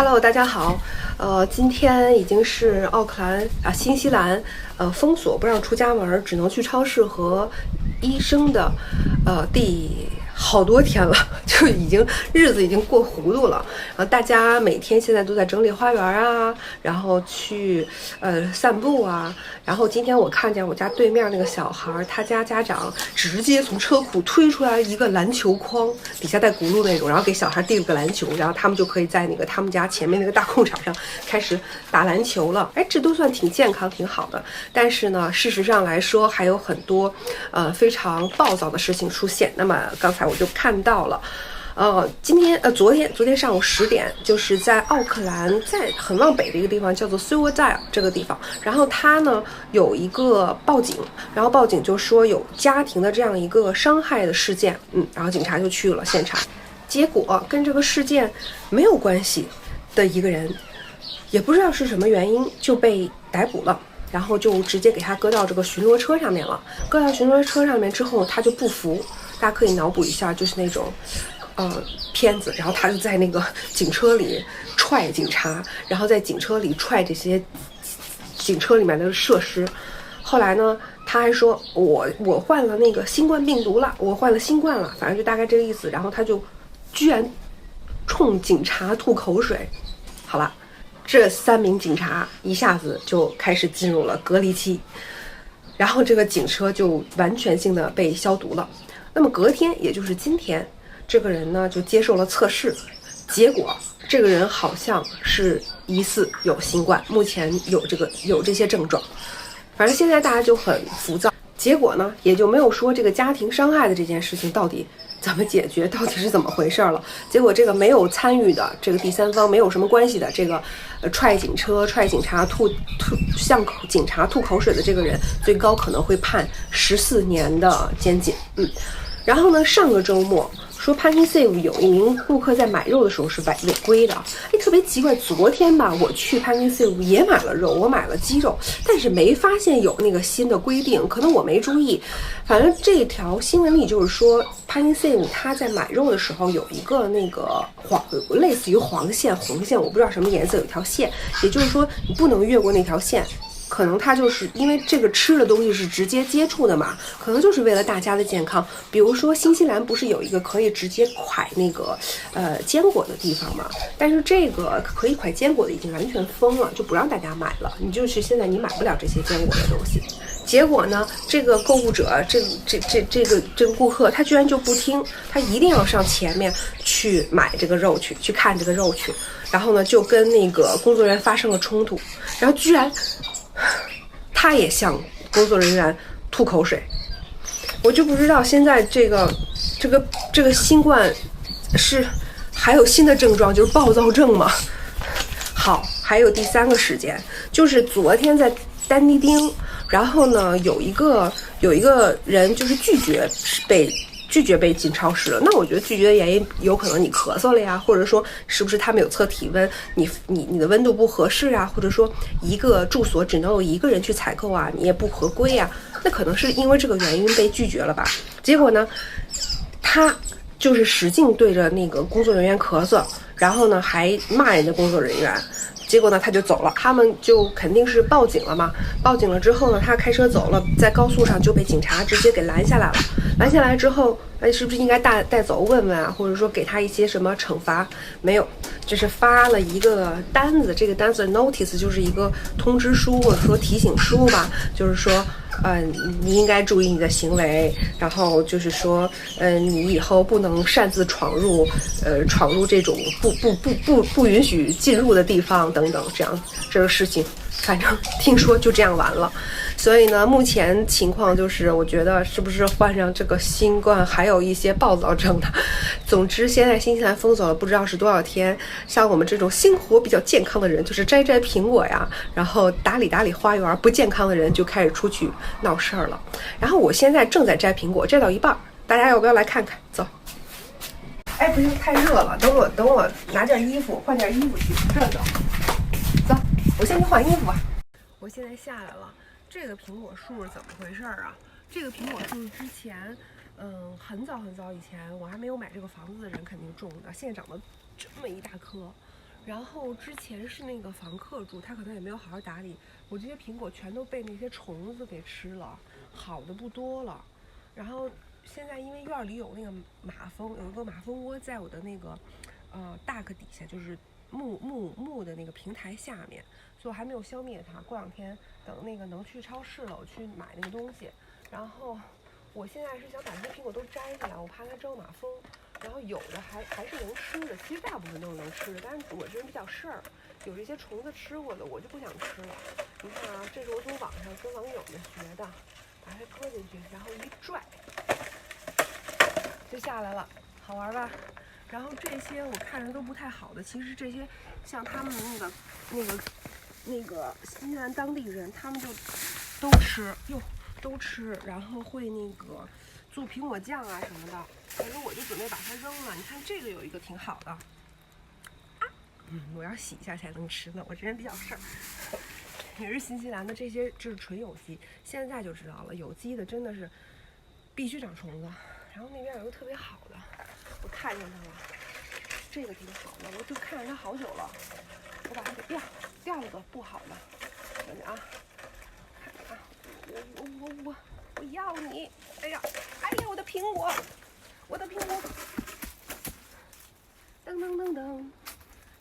Hello， 大家好。今天已经是奥克兰新西兰封锁不让出家门，只能去超市和医生的第好多天了，就日子已经过糊涂了。然后大家每天现在都在整理花园啊，然后去散步啊。然后今天我看见我家对面那个小孩，他家家长直接从车库推出来一个篮球筐，底下带轱辘那种，然后给小孩递了个篮球，然后他们就可以在他们家前面那个大空场上开始打篮球了。哎，这都算挺健康挺好的。但是呢，事实上来说还有很多非常暴躁的事情出现。那么刚才我就看到了。昨天上午10点，就是在奥克兰，在很往北的一个地方叫做 Silverdale 这个地方，然后它呢有一个报警，然后报警就说有家庭的这样一个伤害的事件，然后警察就去了现场，结果跟这个事件没有关系的一个人，也不知道是什么原因就被逮捕了。然后就直接给他搁到这个巡逻车上面了。搁到巡逻车上面之后，他就不服。大家可以脑补一下，就是那种片子，然后他就在那个警车里踹警察，然后在警车里踹这些警车里面的设施。后来呢，他还说我患了那个新冠病毒了，我患了新冠了，反正就大概这个意思。然后他就居然冲警察吐口水。好了。这3名警察一下子就开始进入了隔离期，然后这个警车就完全性的被消毒了。那么隔天，也就是今天，这个人呢就接受了测试，结果这个人好像是疑似有新冠，目前有这些症状。反正现在大家就很浮躁，结果呢也就没有说这个家庭伤害的这件事情到底怎么解决，到底是怎么回事了。结果这个没有参与的这个第三方，没有什么关系的这个踹警车、踹警察、向警察吐口水的这个人，最高可能会判14年的监禁。然后呢，上个周末说 Packing Save 有一名顾客在买肉的时候是违规的。特别奇怪，昨天吧我去 Packing Save 也买了肉，我买了鸡肉，但是没发现有那个新的规定，可能我没注意。反正这条新闻里就是说 Packing Save 他在买肉的时候有一个那个类似于黄线、红线，我不知道什么颜色，有一条线，也就是说你不能越过那条线。可能它就是因为这个吃的东西是直接接触的嘛，可能就是为了大家的健康。比如说新西兰不是有一个可以直接蒯那个坚果的地方嘛，但是这个可以蒯坚果的已经完全封了，就不让大家买了。你就是现在你买不了这些坚果的东西。结果呢，这个购物者这个顾客他居然就不听，他一定要上前面去买这个肉去看这个肉去，然后呢就跟那个工作人员发生了冲突，然后居然他也向工作人员吐口水。我就不知道现在这个新冠是还有新的症状，就是暴躁症吗？好，还有第3个事件，就是昨天在丹尼丁，然后呢有一个人就是拒绝被进超市了。那我觉得拒绝的原因有可能你咳嗽了呀，或者说是不是他们有测体温，你的温度不合适啊，或者说一个住所只能有1个人去采购啊，你也不合规啊，那可能是因为这个原因被拒绝了吧。结果呢，他就是使劲对着那个工作人员咳嗽，然后呢还骂人家工作人员。结果呢，他就走了，他们就肯定是报警了嘛。报警了之后呢，他开车走了，在高速上就被警察直接给拦下来了。拦下来之后，是不是应该带走问问啊，或者说给他一些什么惩罚？没有，就是发了一个单子，这个单子 notice 就是一个通知书或者说提醒书吧，就是说。你应该注意你的行为，然后就是说，你以后不能擅自闯入这种不允许进入的地方等等，这个事情，反正听说就这样完了。所以呢，目前情况就是，我觉得是不是患上这个新冠，还有一些暴躁症的。总之，现在新西兰封锁了不知道是多少天，像我们这种生活比较健康的人，就是摘苹果呀，然后打理花园；不健康的人就开始出去闹事儿了。然后我现在正在摘苹果，摘到一半，大家要不要来看看？走。哎，不行，太热了，等我拿件衣服，换件衣服去。这走，走，我先去换衣服吧。我现在下来了。这个苹果树是怎么回事啊？这个苹果树之前，很早以前，我还没有买这个房子的人肯定种的，现在长得这么一大棵，然后之前是那个房客住，他可能也没有好好打理，我这些苹果全都被那些虫子给吃了，好的不多了。然后现在因为院里有那个马蜂，有一个马蜂窝在我的那个大个底下，就是木的那个平台下面，所以我还没有消灭它。过2天等那个能去超市了，我去买那个东西。然后我现在是想把这些苹果都摘下来，我怕它招马蜂。然后有的还是能吃的，其实大部分都是能吃的，但是我这人比较事儿，有这些虫子吃过的我就不想吃了。你看啊，这是我从网上跟网友们学的，把它搁进去，然后一拽就下来了，好玩吧？然后这些我看着都不太好的，其实这些像他们那个新西兰当地人，他们就都吃，都吃，然后会那个做苹果酱啊什么的。反正我就准备把它扔了。你看这个有一个挺好的，我要洗一下才能吃呢。我这人比较事儿。也是新西兰的，这些就是纯有机，现在就知道了，有机的真的是必须长虫子。然后那边有一个特别好的，我看见它了，这个挺好的，我就看着它好久了，我把它给掉了个不好的，等等啊，看啊，我要你！哎呀，我的苹果，我的苹果，噔噔噔噔，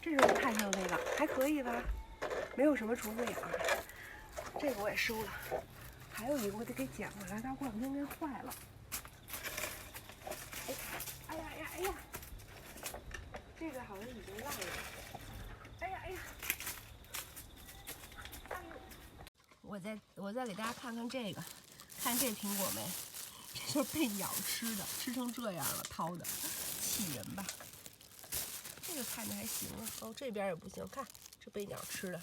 这是我看上的那个，还可以吧，没有什么虫子眼儿，这个我也收了，还有一个我得给捡回来，但过2天给坏了。哎呀，这个好像已经烂了。哎呀，我再给大家看看这个，看这苹果没？这就是被鸟吃的，吃成这样了，掏的，气人吧？这个看着还行啊，哦，这边也不行，看这被鸟吃的。